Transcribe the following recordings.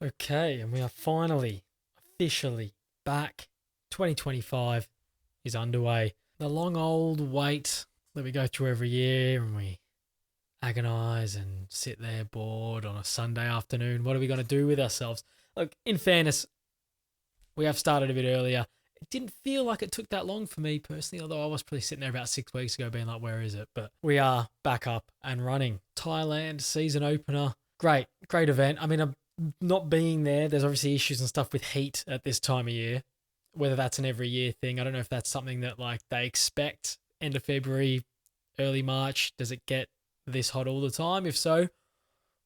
Okay, and we are finally, officially back. 2025 is underway. The long old wait that we go through every year and we agonize and sit there bored on a Sunday afternoon. What are we going to do with ourselves? Look, in fairness, we have started a bit earlier. It didn't feel like it took that long for me personally, although I was probably sitting there about 6 weeks ago being like, where is it? But we are back up and running. Thailand season opener. Great event. I mean, not being there, there's obviously issues and stuff with heat at this time of year. Whether that's an every year thing, I don't know if that's something that like they expect end of February, early March. Does it get this hot all the time? If so,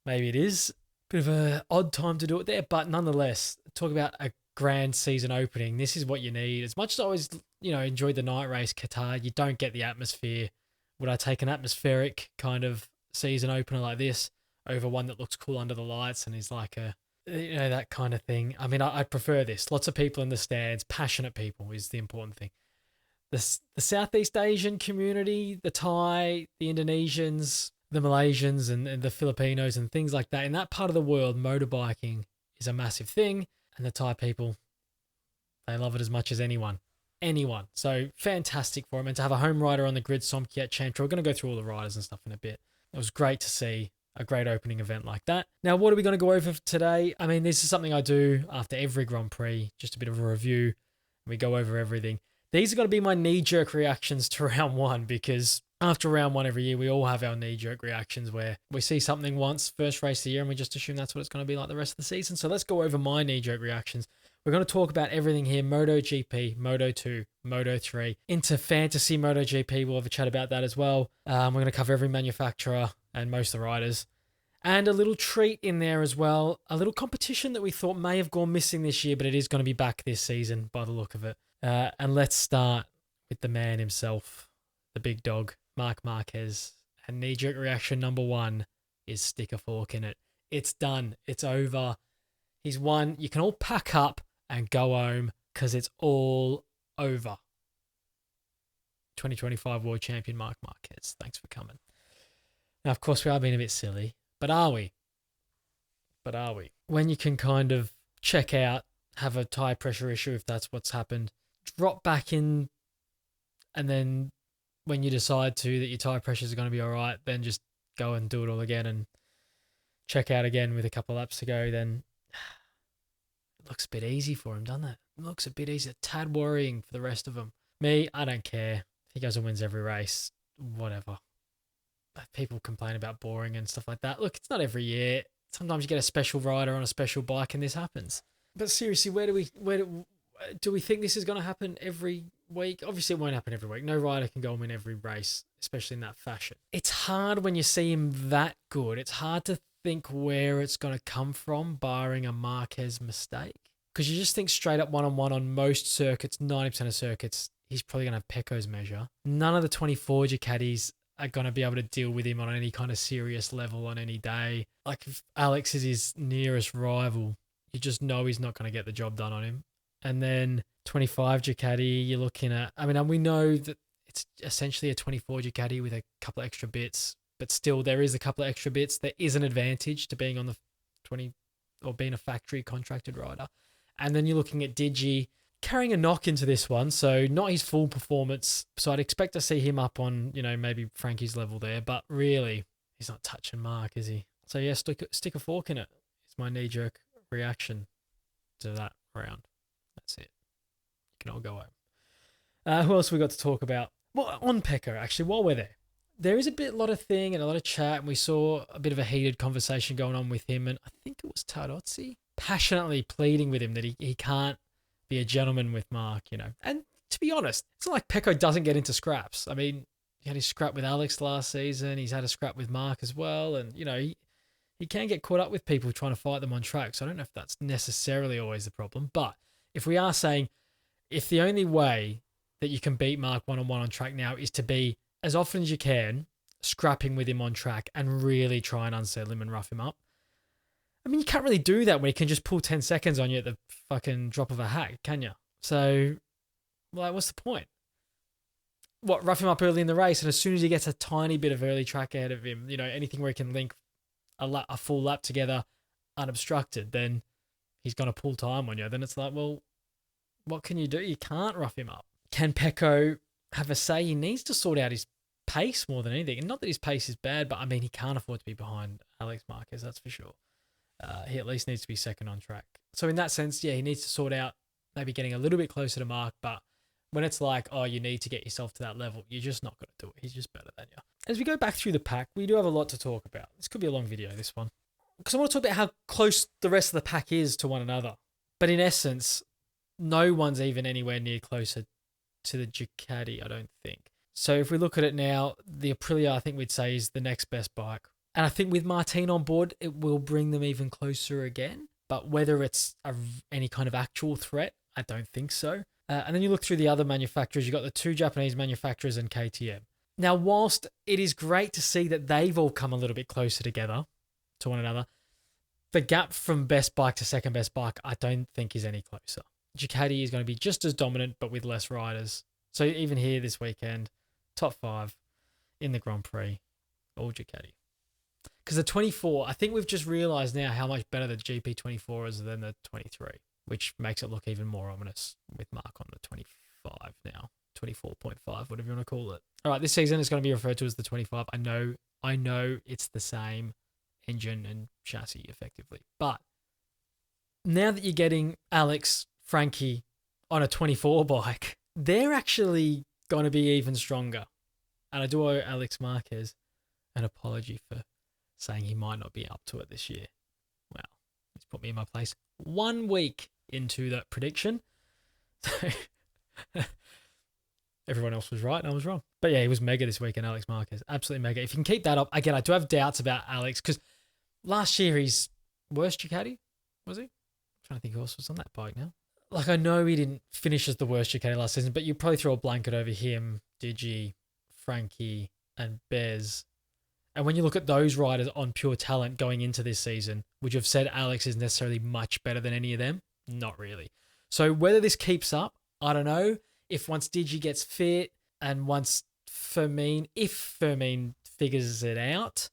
maybe it is. Bit of an odd time to do it there, but nonetheless, talk about a grand season opening. This is what you need. As much as I always, enjoyed the night race Qatar, you don't get the atmosphere. Would I take an atmospheric kind of season opener like this over one that looks cool under the lights and is like that kind of thing? I mean, I'd prefer this. Lots of people in the stands, passionate people is the important thing. The Southeast Asian community, the Thai, the Indonesians, the Malaysians, and the Filipinos and things like that. In that part of the world, motorbiking is a massive thing. And the Thai people, they love it as much as anyone. So fantastic for him. And to have a home rider on the grid, Somkiat Chantra. We're going to go through all the riders and stuff in a bit. It was great to see a great opening event like that. Now, what are we going to go over today? I mean, this is something I do after every Grand Prix, just a bit of a review. We go over everything. These are going to be my knee-jerk reactions to round one, because after round one every year, we all have our knee-jerk reactions where we see something once, first race of the year, and we just assume that's what it's going to be like the rest of the season. So let's go over my knee-jerk reactions. We're going to talk about everything here: MotoGP, Moto2, Moto3, into fantasy MotoGP. We'll have a chat about that as well. We're going to cover every manufacturer and most of the riders. And a little treat in there as well. A little competition that we thought may have gone missing this year, but it is going to be back this season by the look of it. And let's start with the man himself, the big dog, Marc Marquez. And knee-jerk reaction number one is stick a fork in it. It's done. It's over. He's won. You can all pack up and go home because it's all over. 2025 World Champion Marc Marquez. Thanks for coming. Now, of course, we are being a bit silly, but are we? When you can kind of check out, have a tire pressure issue if that's what's happened, drop back in, and then when you decide that your tire pressures are going to be all right, then just go and do it all again and check out again with a couple of laps to go, then it looks a bit easy for him, doesn't it? It looks a bit easy, a tad worrying for the rest of them. Me, I don't care. If he goes and wins every race, whatever. People complain about boring and stuff like that. Look, it's not every year. Sometimes you get a special rider on a special bike and this happens. But seriously, where do we think this is going to happen every week? Obviously, it won't happen every week. No rider can go and win every race, especially in that fashion. It's hard when you see him that good. It's hard to think where it's going to come from, barring a Marquez mistake. Because you just think straight up one-on-one on most circuits, 90% of circuits, he's probably going to have Pecco's measure. None of the 24 Ducatis are going to be able to deal with him on any kind of serious level on any day. Like, if Alex is his nearest rival, you just know he's not going to get the job done on him. And then 25 Ducati, you're looking at, and we know that it's essentially a 24 Ducati with a couple of extra bits, but still there is a couple of extra bits. There is an advantage to being on the 20 or being a factory contracted rider. And then you're looking at Digi carrying a knock into this one, so not his full performance. So I'd expect to see him up on, maybe Frankie's level there, but really, he's not touching Mark, is he? So yeah, stick a fork in it. It's my knee-jerk reaction to that round. That's it. You can all go home. Who else we got to talk about? Well, on Pecco, actually, while we're there is a lot of thing and a lot of chat, and we saw a bit of a heated conversation going on with him, and I think it was Tardozzi passionately pleading with him that he can't be a gentleman with Mark, And to be honest, it's not like Pecco doesn't get into scraps. I mean, he had his scrap with Alex last season. He's had a scrap with Mark as well. And, he can get caught up with people trying to fight them on track. So I don't know if that's necessarily always the problem. But if we are saying, if the only way that you can beat Mark one-on-one on track now is to be, as often as you can, scrapping with him on track and really try and unsettle him and rough him up, I mean, you can't really do that when he can just pull 10 seconds on you at the fucking drop of a hat, can you? So, what's the point? What, rough him up early in the race, and as soon as he gets a tiny bit of early track ahead of him, anything where he can link a full lap together unobstructed, then he's going to pull time on you, then it's like, well, what can you do? You can't rough him up. Can Pecco have a say? He needs to sort out his pace more than anything. And not that his pace is bad, but I mean, he can't afford to be behind Alex Marquez, that's for sure. He at least needs to be second on track. So in that sense, yeah, he needs to sort out maybe getting a little bit closer to Marc, but when it's like, oh, you need to get yourself to that level, you're just not going to do it. He's just better than you. As we go back through the pack, we do have a lot to talk about. This could be a long video, this one. Because I want to talk about how close the rest of the pack is to one another. But in essence, no one's even anywhere near closer to the Ducati, I don't think. So if we look at it now, the Aprilia, I think we'd say, is the next best bike. And I think with Martin on board, it will bring them even closer again. But whether it's any kind of actual threat, I don't think so. And then you look through the other manufacturers, you've got the 2 Japanese manufacturers and KTM. Now, whilst it is great to see that they've all come a little bit closer together to one another, the gap from best bike to second best bike, I don't think is any closer. Ducati is going to be just as dominant, but with less riders. So even here this weekend, top 5 in the Grand Prix, all Ducati. Because the 24, I think we've just realised now how much better the GP24 is than the 23, which makes it look even more ominous with Marc on the 25 now, 24.5, whatever you want to call it. All right, this season is going to be referred to as the 25. I know it's the same engine and chassis effectively, but now that you're getting Alex, Frankie on a 24 bike, they're actually going to be even stronger. And I do owe Alex Marquez an apology for saying he might not be up to it this year. Wow, he's put me in my place 1 week into that prediction. So everyone else was right and I was wrong. But yeah, he was mega this weekend, Alex Marquez. Absolutely mega. If you can keep that up, again, I do have doubts about Alex because last year he's worst Ducati, was he? I'm trying to think who else was on that bike now. Like, I know he didn't finish as the worst Ducati last season, but you probably throw a blanket over him, Digi, Frankie, and Bez. And when you look at those riders on pure talent going into this season, would you have said Alex is necessarily much better than any of them? Not really. So whether this keeps up, I don't know. If once Digi gets fit and once if Fermin figures it out,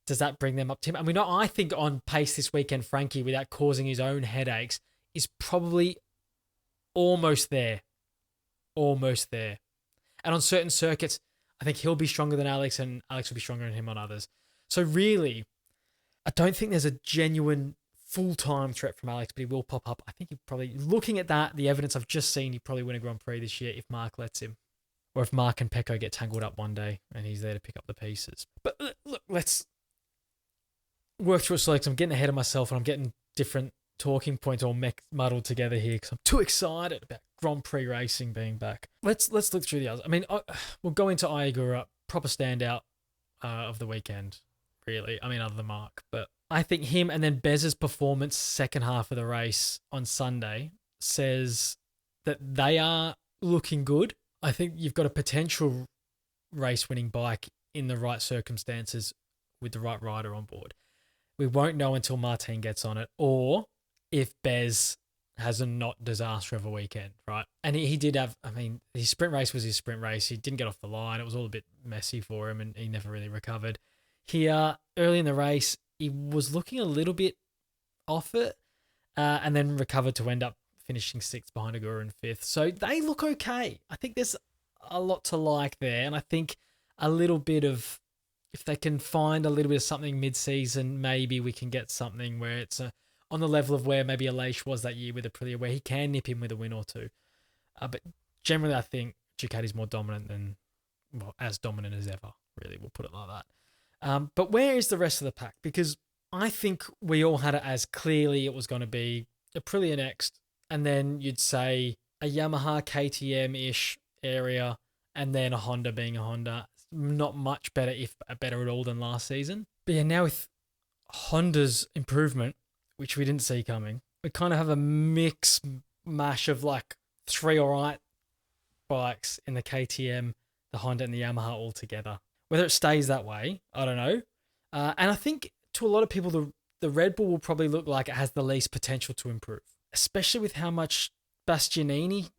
does that bring them up to him? I mean, I think on pace this weekend, Frankie, without causing his own headaches, is probably almost there. Almost there. And on certain circuits, I think he'll be stronger than Alex and Alex will be stronger than him on others. So really, I don't think there's a genuine full-time threat from Alex, but he will pop up. I think he probably, looking at that, the evidence I've just seen, he'd probably win a Grand Prix this year if Marc lets him. Or if Marc and Pecco get tangled up one day and he's there to pick up the pieces. But look, let's work through it slowly because I'm getting ahead of myself and I'm getting different talking points all muddled together here because I'm too excited about Grand Prix racing being back. Let's look through the others. I mean, we'll go into Ayagura, proper standout of the weekend, really. I mean, other than Marc. But I think him and then Bez's performance second half of the race on Sunday says that they are looking good. I think you've got a potential race-winning bike in the right circumstances with the right rider on board. We won't know until Martin gets on it or if Bez has a not disaster of a weekend, right? And he did have, I mean, his sprint race was his sprint race. He didn't get off the line. It was all a bit messy for him and he never really recovered. Here, early in the race, he was looking a little bit off it and then recovered to end up finishing 6th behind Agura in 5th. So they look okay. I think there's a lot to like there. And I think a little bit of, if they can find a little bit of something mid-season, maybe we can get something where it's on the level of where maybe Aleix was that year with Aprilia, where he can nip him with a win or two. But generally, I think Ducati's more dominant than, well, as dominant as ever, really. We'll put it like that. But where is the rest of the pack? Because I think we all had it as clearly it was going to be Aprilia next, and then you'd say a Yamaha KTM-ish area, and then a Honda being a Honda. Not much better, if better at all, than last season. But yeah, now with Honda's improvement, which we didn't see coming, we kind of have a mash of like 3 all right bikes in the KTM, the Honda, and the Yamaha all together. Whether it stays that way, I don't know. And I think to a lot of people, the Red Bull will probably look like it has the least potential to improve, especially with how much Bastianini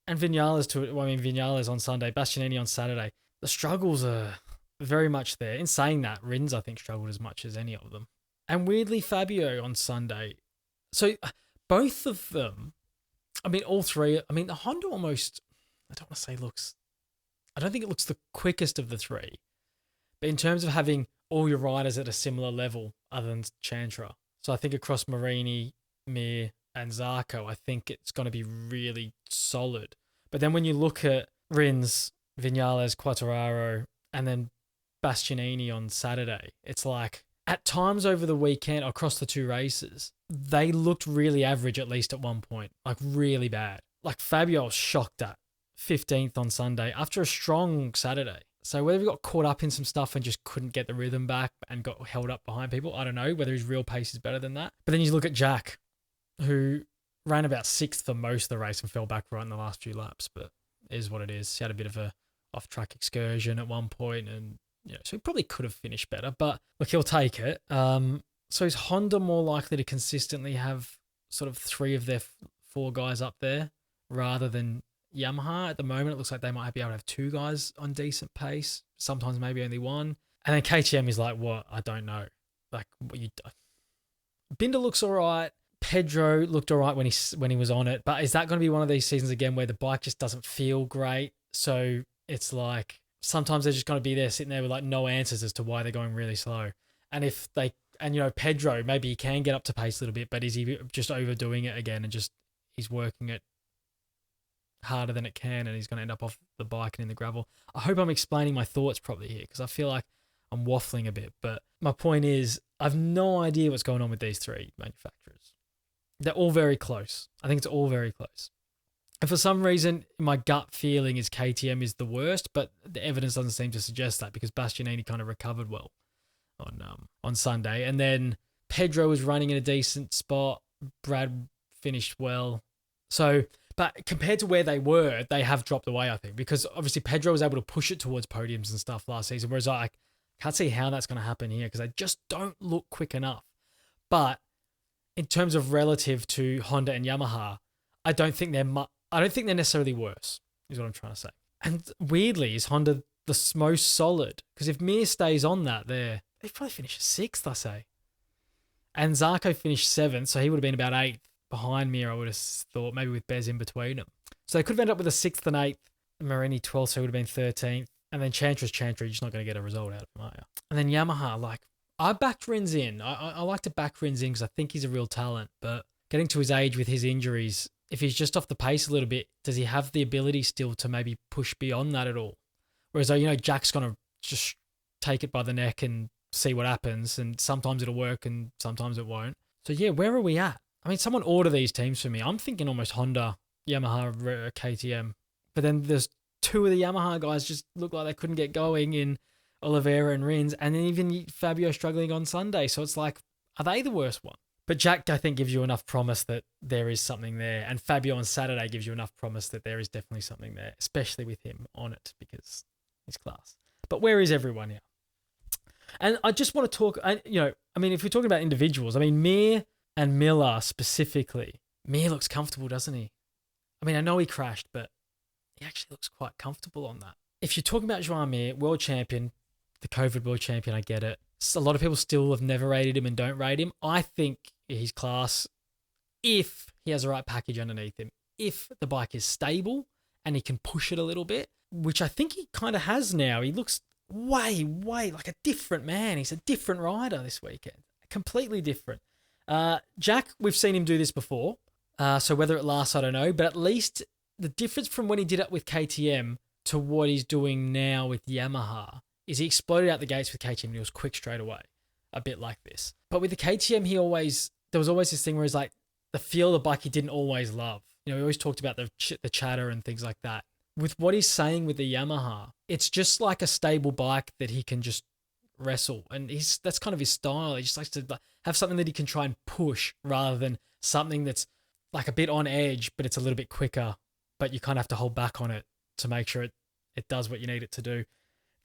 and Vinales on Sunday, Bastianini on Saturday. The struggles are very much there. In saying that, Rins, I think, struggled as much as any of them. And weirdly, Fabio on Sunday So both of them, I mean, all three, I mean, the Honda almost, I don't want to say looks, I don't think it looks the quickest of the three. But in terms of having all your riders at a similar level, other than Chantra, so I think across Marini, Mir, and Zarco, I think it's going to be really solid. But then when you look at Rins, Vinales, Quartararo, and then Bastianini on Saturday, it's like at times over the weekend across the two races, they looked really average at least at one point, like really bad. Like Fabio was shocked at 15th on Sunday after a strong Saturday. So whether he got caught up in some stuff and just couldn't get the rhythm back and got held up behind people, I don't know whether his real pace is better than that. But then you look at Jack, who ran about 6th for most of the race and fell back right in the last few laps, but it is what it is. He had a bit of a off-track excursion at one point, and so he probably could have finished better, but look, he'll take it. So is Honda more likely to consistently have sort of 3 of their 4 guys up there rather than Yamaha? At the moment, it looks like they might be able to have 2 guys on decent pace, sometimes maybe only 1. And then KTM is like, what? I don't know. Like, what you do. Binder looks all right. Pedro looked all right when he was on it, but is that going to be one of these seasons again where the bike just doesn't feel great? So it's like sometimes they're just going to be there sitting there with like no answers as to why they're going really slow. And if they, and Pedro, maybe he can get up to pace a little bit, but is he just overdoing it again and just he's working it harder than it can and he's going to end up off the bike and in the gravel? I hope I'm explaining my thoughts properly here because I feel like I'm waffling a bit, but my point is I've no idea what's going on with these 3 manufacturers. They're all very close. I think it's all very close. And for some reason, my gut feeling is KTM is the worst, but the evidence doesn't seem to suggest that because Bastianini kind of recovered well on Sunday. And then Pedro was running in a decent spot. Brad finished well. So, but compared to where they were, they have dropped away, I think, because obviously Pedro was able to push it towards podiums and stuff last season, whereas I can't see how that's going to happen here because they just don't look quick enough. But in terms of relative to Honda and Yamaha, I don't think they're necessarily worse, is what I'm trying to say. And weirdly, is Honda the most solid? Because if Mir stays on that there, they probably finish 6th, I say. And Zarco finished 7th, so he would have been about 8th behind Mir, I would have thought, maybe with Bez in between them. So they could have ended up with a 6th and 8th. Marini 12th, so he would have been 13th. And then Chantra's Chantra, you're just not going to get a result out of him, are you? And then Yamaha, like, I backed Rins in. I like to back Rins in because I think he's a real talent. But getting to his age with his injuries, if he's just off the pace a little bit, does he have the ability still to maybe push beyond that at all? Whereas, Jack's going to just take it by the neck and see what happens. And sometimes it'll work and sometimes it won't. So, yeah, where are we at? I mean, someone order these teams for me. I'm thinking almost Honda, Yamaha, KTM. But then there's 2 of the Yamaha guys just look like they couldn't get going in Oliveira and Rins, and then even Fabio struggling on Sunday. So it's like, are they the worst one? But Jack, I think, gives you enough promise that there is something there. And Fabio on Saturday gives you enough promise that there is definitely something there, especially with him on it because he's class. But where is everyone here? And I just want to talk, if we're talking about individuals, Mir and Miller specifically, Mir looks comfortable, doesn't he? I know he crashed, but he actually looks quite comfortable on that. If you're talking about Joan Mir, world champion, the COVID world champion, I get it. A lot of people still have never rated him and don't rate him. I think he's class if he has the right package underneath him. If the bike is stable and he can push it a little bit, which I think he kind of has now. He looks way like a different man. He's a different rider this weekend. Completely different. Jack, we've seen him do this before. So whether it lasts, I don't know. But at least the difference from when he did it with KTM to what he's doing now with Yamaha is he exploded out the gates with KTM and he was quick straight away, a bit like this. But with the KTM, there was always this thing where he's like, the feel of the bike he didn't always love. We always talked about the chatter and things like that. With what he's saying with the Yamaha, it's just like a stable bike that he can just wrestle. And that's kind of his style. He just likes to have something that he can try and push rather than something that's like a bit on edge, but it's a little bit quicker, but you kind of have to hold back on it to make sure it does what you need it to do.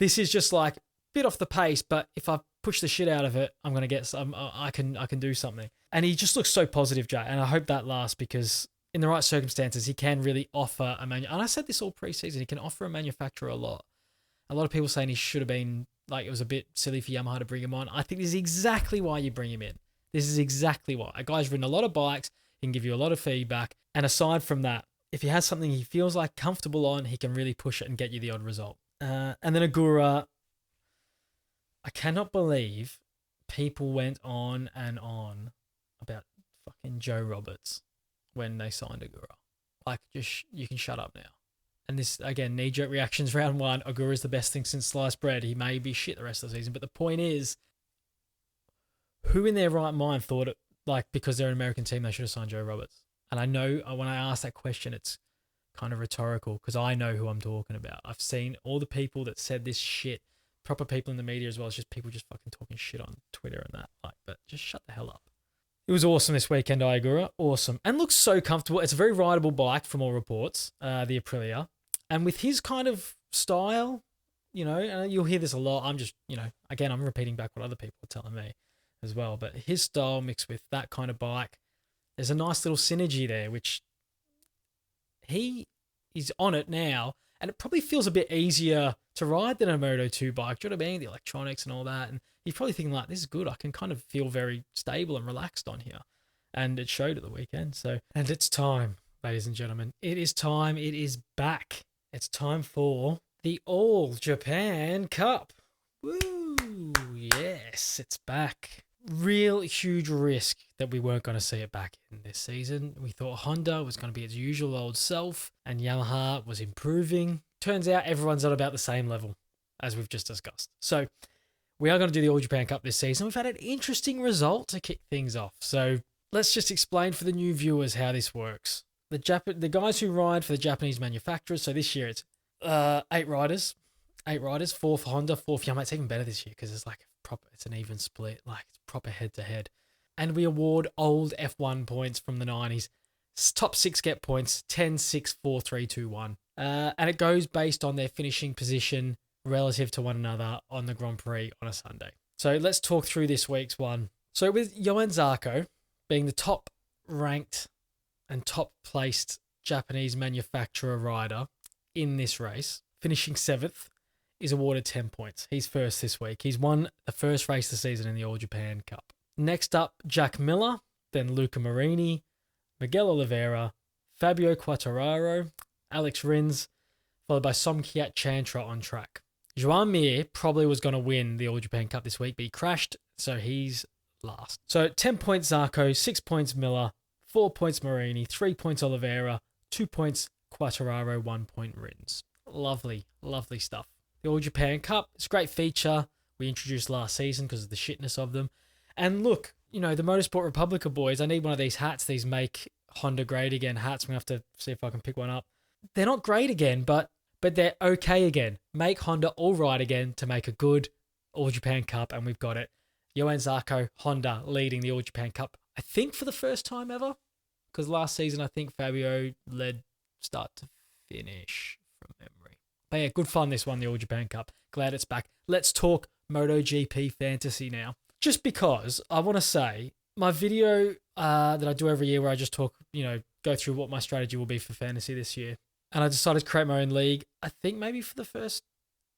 This is just like a bit off the pace, but if I push the shit out of it, I'm going to get some, I can do something. And he just looks so positive, Jay. And I hope that lasts because in the right circumstances, he can really offer and I said this all preseason, he can offer a manufacturer a lot. A lot of people saying he should have been, like, it was a bit silly for Yamaha to bring him on. I think this is exactly why you bring him in. This is exactly why. A guy's ridden a lot of bikes, he can give you a lot of feedback. And aside from that, if he has something he feels like comfortable on, he can really push it and get you the odd result. And then Agura, I cannot believe people went on and on about fucking Joe Roberts when they signed Agura. Like, just, you can shut up now. And this, again, knee-jerk reactions round one. Agura is the best thing since sliced bread. He may be shit the rest of the season. But the point is, who in their right mind thought it, like, because they're an American team, they should have signed Joe Roberts? And I know when I ask that question, it's kind of rhetorical because I know who I'm talking about. I've seen all the people that said this shit, proper people in the media as well. It's just people just fucking talking shit on Twitter and that. Like, but just shut the hell up. It was awesome this weekend, Agura. Awesome. And looks so comfortable. It's a very rideable bike from all reports, the Aprilia. And with his kind of style, you know, and you'll hear this a lot. I'm just, you know, again, I'm repeating back what other people are telling me as well. But his style mixed with that kind of bike, there's a nice little synergy there, which he's on it now. And it probably feels a bit easier to ride than a Moto2 bike. Do you know what I mean? The electronics and all that. And he's probably thinking like, this is good. I can kind of feel very stable and relaxed on here. And it showed at the weekend. So, and it's time, ladies and gentlemen. It is time. It is back. It's time for the All Japan Cup. Woo! Yes, it's back. Real huge risk that we weren't going to see it back in this season. We thought Honda was going to be its usual old self and Yamaha was improving. Turns out everyone's at about the same level as we've just discussed. So we are going to do the All Japan Cup this season. We've had an interesting result to kick things off. So let's just explain for the new viewers how this works. The guys who ride for the Japanese manufacturers. So this year it's 8 riders. 4 for Honda, 4 for Yamaha. It's even better this year because it's like it's an even split, like it's proper head-to-head. And we award old F1 points from the 90s. Top 6 get points, 10, 6, 4, 3, 2, 1. And it goes based on their finishing position relative to one another on the Grand Prix on a Sunday. So let's talk through this week's one. So with Yoan Zarco being the top-ranked and top-placed Japanese manufacturer rider in this race, finishing 7th, is awarded 10 points. He's first this week. He's won the first race of the season in the All Japan Cup. Next up, Jack Miller, then Luca Marini, Miguel Oliveira, Fabio Quartararo, Alex Rins, followed by Somkiat Chantra on track. Joan Mir probably was going to win the All Japan Cup this week, but he crashed, so he's last. So 10 points Zarco, 6 points Miller, 4 points Marini, 3 points Oliveira, 2 points Quartararo, 1 point Rins. Lovely, lovely stuff. The All Japan Cup, it's a great feature we introduced last season because of the shitness of them. And look, you know, the Motorsport Republica boys, I need one of these hats, these Make Honda Great Again hats. I'm going to have to see if I can pick one up. They're not great again, but they're okay again. Make Honda all right again to make a good All Japan Cup, and we've got it. Yoan Zarco, Honda, leading the All Japan Cup, I think for the first time ever, because last season I think Fabio led start to finish from memory. But yeah, good fun this one, the All Japan Cup. Glad it's back. Let's talk MotoGP fantasy now. Just because I want to say my video that I do every year where I just talk, you know, go through what my strategy will be for fantasy this year. And I decided to create my own league. I think maybe for the first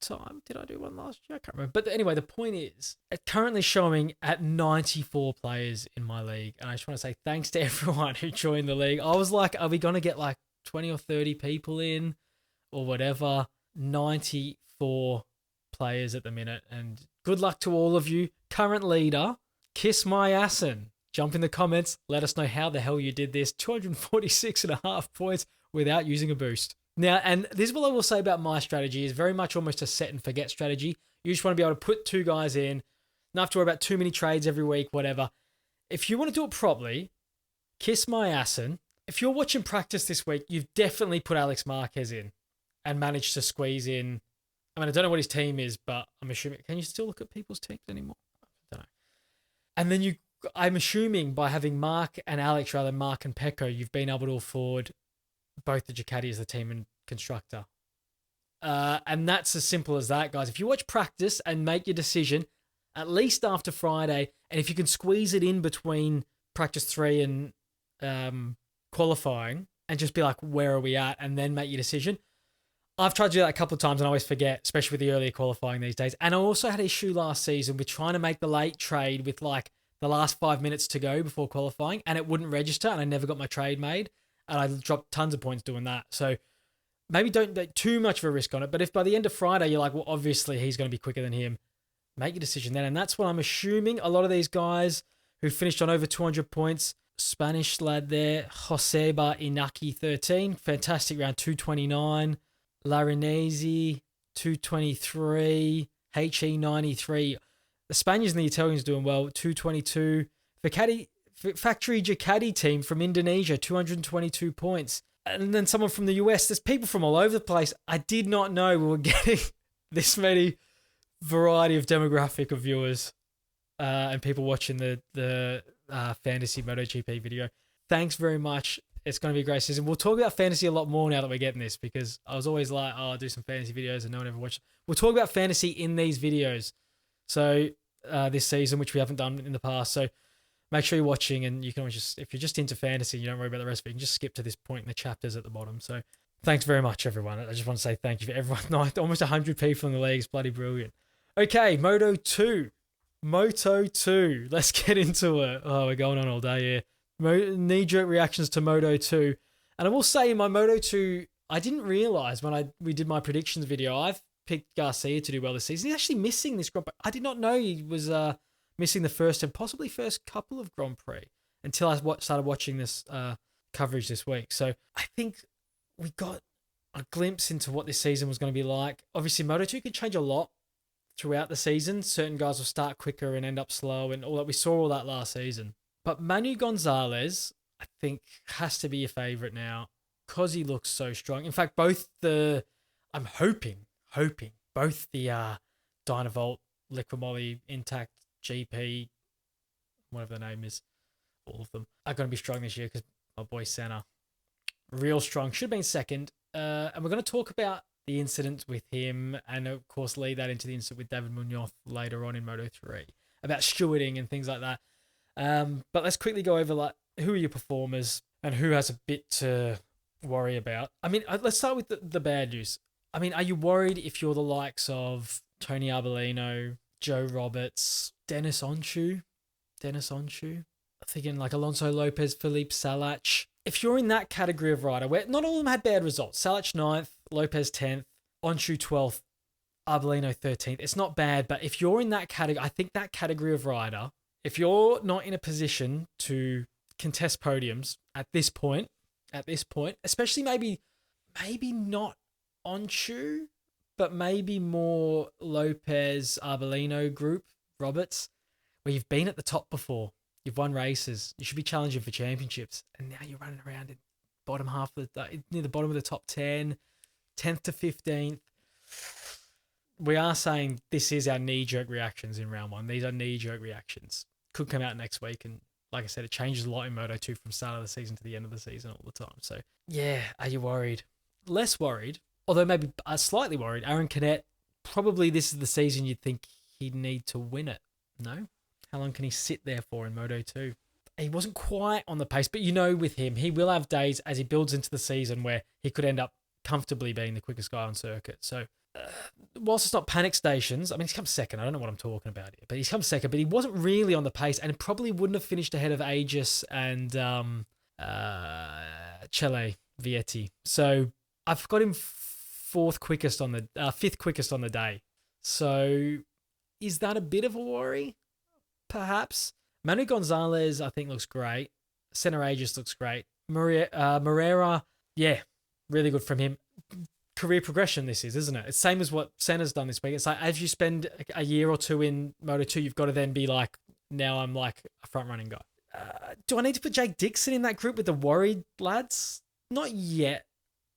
time. Did I do one last year? I can't remember. But anyway, the point is, it's currently showing at 94 players in my league. And I just want to say thanks to everyone who joined the league. I was like, are we going to get like 20 or 30 people in or whatever? 94 players at the minute. And good luck to all of you. Current leader, Kiss My Assin. Jump in the comments. Let us know how the hell you did this. 246.5 points without using a boost. Now, and this is what I will say about my strategy, is very much almost a set and forget strategy. You just want to be able to put 2 guys in, not have to worry about too many trades every week, whatever. If you want to do it properly, Kiss My Assin. If you're watching practice this week, you've definitely put Alex Marquez in and managed to squeeze in. I mean, I don't know what his team is, but I'm assuming, can you still look at people's teams anymore? I don't know. And then I'm assuming by having Mark and Alex rather than Mark and Pecco, you've been able to afford both the Ducati as the team and constructor. And that's as simple as that, guys. If you watch practice and make your decision, at least after Friday, and if you can squeeze it in between practice 3 and qualifying and just be like, where are we at? And then make your decision. I've tried to do that a couple of times and I always forget, especially with the earlier qualifying these days. And I also had an issue last season with trying to make the late trade with like the last 5 minutes to go before qualifying, and it wouldn't register, and I never got my trade made, and I dropped tons of points doing that. So maybe don't take too much of a risk on it. But if by the end of Friday you're like, well, obviously he's going to be quicker than him, make your decision then. And that's what I'm assuming. A lot of these guys who finished on over 200 points, Spanish lad there, Joseba Inaki 13, fantastic round, 229. Larinese 223, HE 93. The Spaniards and the Italians doing well, 222. Factory Ducati team from Indonesia, 222 points. And then someone from the US. There's people from all over the place. I did not know we were getting this many variety of demographic of viewers and people watching the fantasy MotoGP video. Thanks very much. It's going to be a great season. We'll talk about fantasy a lot more now that we're getting this, because I was always like, oh, I'll do some fantasy videos and no one ever watched. We'll talk about fantasy in these videos. So this season, which we haven't done in the past. So make sure you're watching, and you can always just, if you're just into fantasy and you don't worry about the rest of it, you can just skip to this point in the chapters at the bottom. So thanks very much, everyone. I just want to say thank you for everyone. No, almost 100 people in the league. It's bloody brilliant. Okay, Moto 2. Let's get into it. Oh, we're going on all day here. Knee-jerk reactions to Moto 2. And I will say in my Moto 2, I didn't realise when we did my predictions video, I've picked Garcia to do well this season. He's actually missing this Grand Prix. I did not know he was missing the first and possibly first couple of Grand Prix until I started watching this coverage this week. So I think we got a glimpse into what this season was going to be like. Obviously, Moto 2 can change a lot throughout the season. Certain guys will start quicker and end up slow, and all that. We saw all that last season. But Manu Gonzalez, I think, has to be a favourite now because he looks so strong. In fact, I'm hoping both the Dynavolt, Liquid Moly, Intact, GP, whatever the name is, all of them are going to be strong this year because my boy Senna, real strong, should have been second. And we're going to talk about the incident with him and, of course, lead that into the incident with David Munoz later on in Moto 3 about stewarding and things like that. But let's quickly go over like who are your performers and who has a bit to worry about. I mean, let's start with the bad news. I mean, are you worried if you're the likes of Tony Arbolino, Joe Roberts, Dennis Onshu? I'm thinking like Alonso Lopez, Felipe Salach. If you're in that category of rider, where not all of them had bad results, Salach 9th, Lopez 10th, Onshu 12th, Arbolino 13th. It's not bad, but if you're in that category, I think that category of rider, if you're not in a position to contest podiums at this point, especially maybe not Onshu, but maybe more Lopez, Arbolino group, Roberts, where you've been at the top before, you've won races, you should be challenging for championships, and now you're running around in bottom half of near the bottom of the top 10, 10th to 15th. We are saying this is our knee-jerk reactions in round one. These are knee-jerk reactions. Could come out next week, and like I said, it changes a lot in Moto 2 from start of the season to the end of the season all the time. So, yeah, are you worried? Less worried, although maybe slightly worried. Aaron Canet, probably this is the season you'd think he'd need to win it. No? How long can he sit there for in Moto 2? He wasn't quite on the pace, but you know with him, he will have days as he builds into the season where he could end up comfortably being the quickest guy on circuit. So, whilst it's not panic stations, I mean, he's come second. I don't know what I'm talking about here, but he's come second, but he wasn't really on the pace and probably wouldn't have finished ahead of Aegis and Chele Vietti. So I've got him fifth quickest on the day. So is that a bit of a worry? Perhaps. Manu Gonzalez, I think, looks great. Senna Aegis looks great. Moreira, yeah, really good from him. Career progression this is, isn't it? It's same as what Senna's done this week. It's like as you spend a year or two in Moto 2, you've got to then be like, now I'm like a front-running guy. Do I need to put Jake Dixon in that group with the worried lads? Not yet,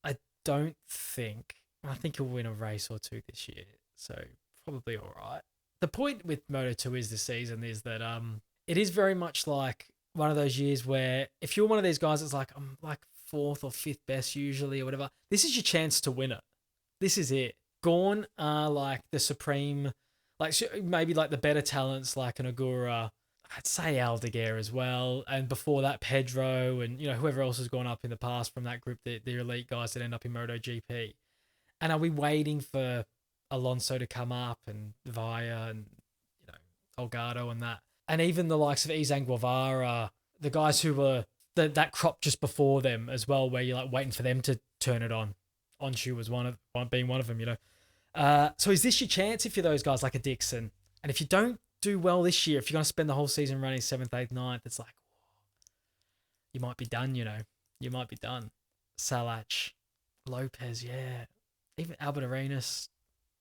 I don't think. I think he'll win a race or two this year, so probably all right. The point with Moto 2 is this season is that it is very much like one of those years where if you're one of these guys that's like, I'm like fourth or fifth best usually or whatever, this is your chance to win it. This is it. Gorn are like the supreme, like maybe like the better talents like an Agura, I'd say Aldeguer as well, and before that Pedro and whoever else has gone up in the past from that group, the elite guys that end up in MotoGP. And are we waiting for Alonso to come up and Vaya and Olgado and that? And even the likes of Izan Guevara, the guys who were that crop just before them as well, where you're like waiting for them to turn it on. Onshu was being one of them, you know. So is this your chance if you're those guys like a Dixon? And if you don't do well this year, if you're going to spend the whole season running 7th, 8th, 9th, it's like, you might be done, you know. You might be done. Salach, Lopez, yeah. Even Albert Arenas,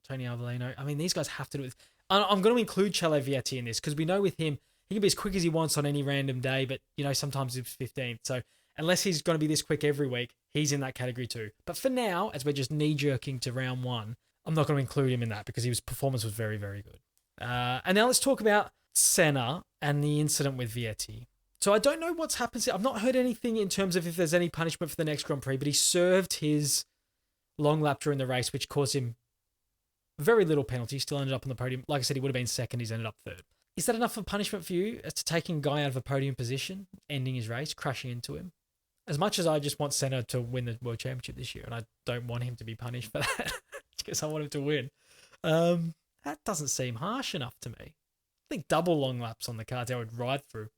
Tony Arbolino. I mean, these guys have to do it. I'm going to include Chele Vietti in this because we know with him, he can be as quick as he wants on any random day, but, you know, sometimes it's 15th. So unless he's going to be this quick every week, he's in that category too. But for now, as we're just knee-jerking to round 1, I'm not going to include him in that because his performance was very, very good. And now let's talk about Senna and the incident with Vietti. So I don't know what's happened. I've not heard anything in terms of if there's any punishment for the next Grand Prix, but he served his long lap during the race, which caused him very little penalty. He still ended up on the podium. Like I said, he would have been second. He's ended up third. Is that enough of a punishment for you as to taking a guy out of a podium position, ending his race, crashing into him? As much as I just want Senna to win the World Championship this year, and I don't want him to be punished for that, because I want him to win, that doesn't seem harsh enough to me. I think double long laps on the cards I would ride through.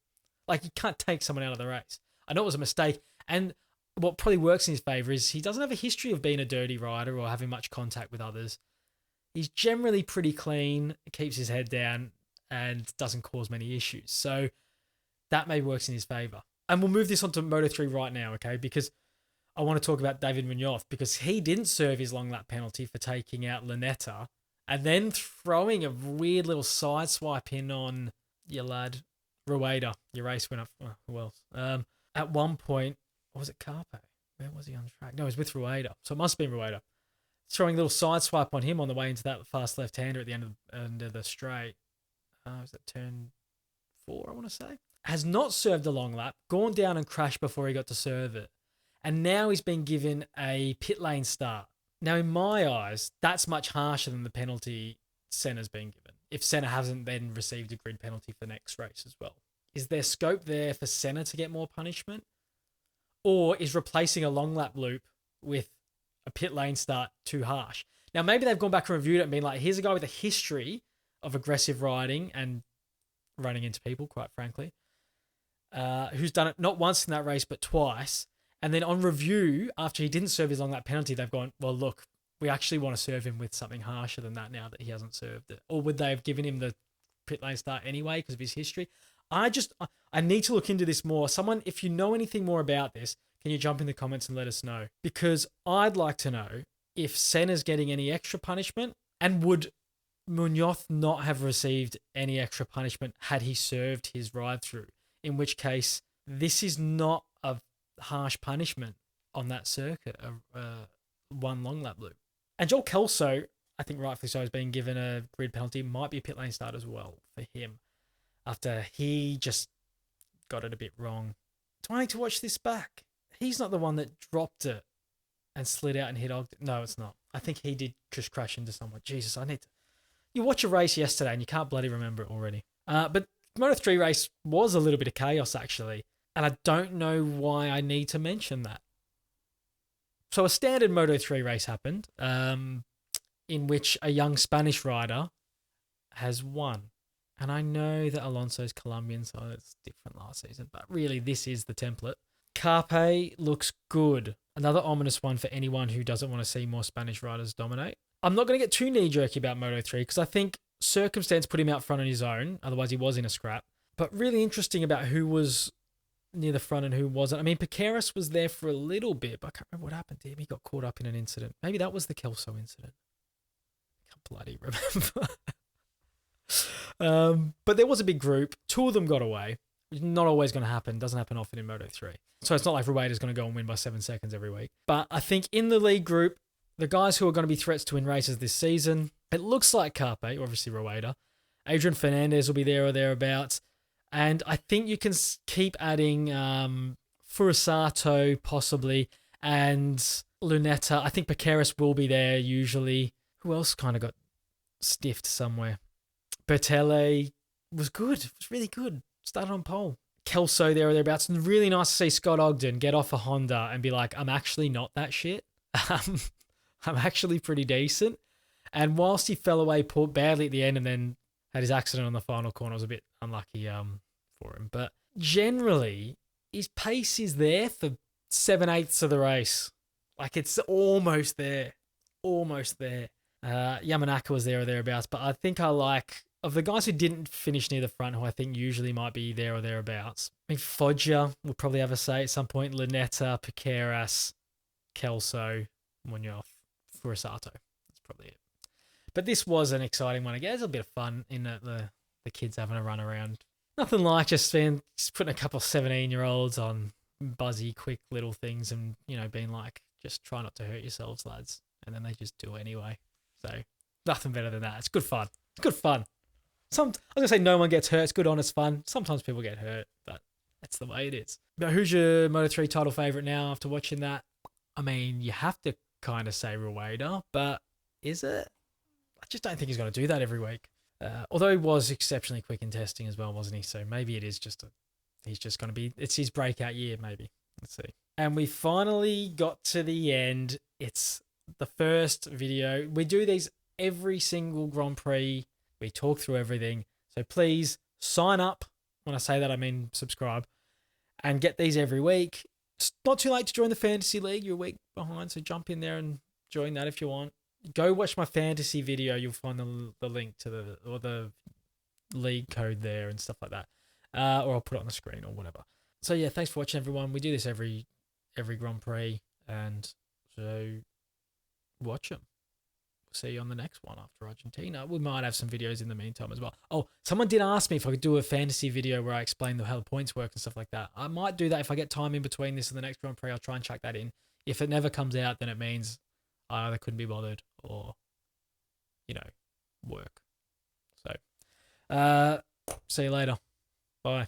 Like, you can't take someone out of the race. I know it was a mistake, and what probably works in his favour is he doesn't have a history of being a dirty rider or having much contact with others. He's generally pretty clean, keeps his head down, and doesn't cause many issues. So that maybe works in his favour. And we'll move this on to Moto3 right now, okay? Because I want to talk about David Munoz, because he didn't serve his long lap penalty for taking out Lunetta and then throwing a weird little side swipe in on your lad, Rueda, your race winner. Oh, who else? At one point, was it Carpe? Where was he on track? No, it was with Rueda. So it must have been Rueda. Throwing a little side swipe on him on the way into that fast left-hander at the end of the straight. Was that turn 4, I want to say? Has not served a long lap, gone down and crashed before he got to serve it. And now he's been given a pit lane start. Now, in my eyes, that's much harsher than the penalty Senna's been given, if Senna hasn't then received a grid penalty for next race as well. Is there scope there for Senna to get more punishment? Or is replacing a long lap loop with a pit lane start too harsh? Now, maybe they've gone back and reviewed it and been like, here's a guy with a history of aggressive riding and running into people, quite frankly, who's done it not once in that race, but twice. And then on review, after he didn't serve his long lap penalty, they've gone, well, look, we actually want to serve him with something harsher than that now that he hasn't served it. Or would they have given him the pit lane start anyway because of his history? I need to look into this more. Someone, if you know anything more about this, can you jump in the comments and let us know? Because I'd like to know if Senna's getting any extra punishment, and would Munoz not have received any extra punishment had he served his ride through? In which case, this is not a harsh punishment on that circuit, one long lap loop. And Joel Kelso, I think rightfully so, is being given a grid penalty. Might be a pit lane start as well for him after he just got it a bit wrong. Do I need to watch this back? He's not the one that dropped it and slid out and hit Ogden. No, it's not. I think he did just crash into someone. Jesus, I need to... You watch a race yesterday and you can't bloody remember it already. But Moto3 race was a little bit of chaos, actually. And I don't know why I need to mention that. So a standard Moto3 race happened, in which a young Spanish rider has won. And I know that Alonso's Colombian, so it's different last season. But really, this is the template. Carpe looks good. Another ominous one for anyone who doesn't want to see more Spanish riders dominate. I'm not going to get too knee-jerky about Moto3 because I think circumstance put him out front on his own. Otherwise, he was in a scrap. But really interesting about who was near the front and who wasn't. I mean, Piqueras was there for a little bit, but I can't remember what happened to him. He got caught up in an incident. Maybe that was the Kelso incident. I can't bloody remember. But there was a big group. 2 of them got away. It's not always going to happen. Doesn't happen often in Moto3. So it's not like Rueda's going to go and win by 7 seconds every week. But I think in the lead group, the guys who are going to be threats to win races this season, it looks like Carpe, obviously Rueda. Adrian Fernandez will be there or thereabouts. And I think you can keep adding Furusato possibly and Lunetta. I think Piqueras will be there usually. Who else kind of got stiffed somewhere? Bertele was good. It was really good. Started on pole. Kelso there or thereabouts. And really nice to see Scott Ogden get off a Honda and be like, I'm actually not that shit. I'm actually pretty decent. And whilst he fell away badly at the end and then Had his accident on the final corner. It was a bit unlucky for him. But generally, his pace is there for 7/8 of the race. Like, it's almost there. Almost there. Yamanaka was there or thereabouts. But I think I like, of the guys who didn't finish near the front, who I think usually might be there or thereabouts, I mean, Foggia will probably have a say at some point. Lunetta, Piqueras, Kelso, Munoz, Furusato. That's probably it. But this was an exciting one. Again, it's a bit of fun in the kids having a run around. Nothing like just putting a couple of 17-year-olds on buzzy, quick little things and, being like, just try not to hurt yourselves, lads. And then they just do it anyway. So nothing better than that. It's good fun. It's good fun. I was going to say no one gets hurt. It's good, honest fun. Sometimes people get hurt, but that's the way it is. But who's your Moto3 title favourite now after watching that? I mean, you have to kind of say Rueda, but is it? I just don't think he's going to do that every week. Although he was exceptionally quick in testing as well, wasn't he? So maybe it is he's just going to be, it's his breakout year, maybe. Let's see. And we finally got to the end. It's the first video. We do these every single Grand Prix. We talk through everything. So please sign up. When I say that, I mean subscribe. And get these every week. It's not too late to join the Fantasy League. You're a week behind, so jump in there and join that if you want. Go watch my fantasy video. You'll find the link to the league code there and stuff like that. Or I'll put it on the screen or whatever. So yeah, thanks for watching, everyone. We do this every Grand Prix, and so watch them. See you on the next one after Argentina. We might have some videos in the meantime as well. Oh, someone did ask me if I could do a fantasy video where I explain how the points work and stuff like that. I might do that if I get time in between this and the next Grand Prix. I'll try and chuck that in. If it never comes out, then it means I either couldn't be bothered or, work. So, see you later. Bye.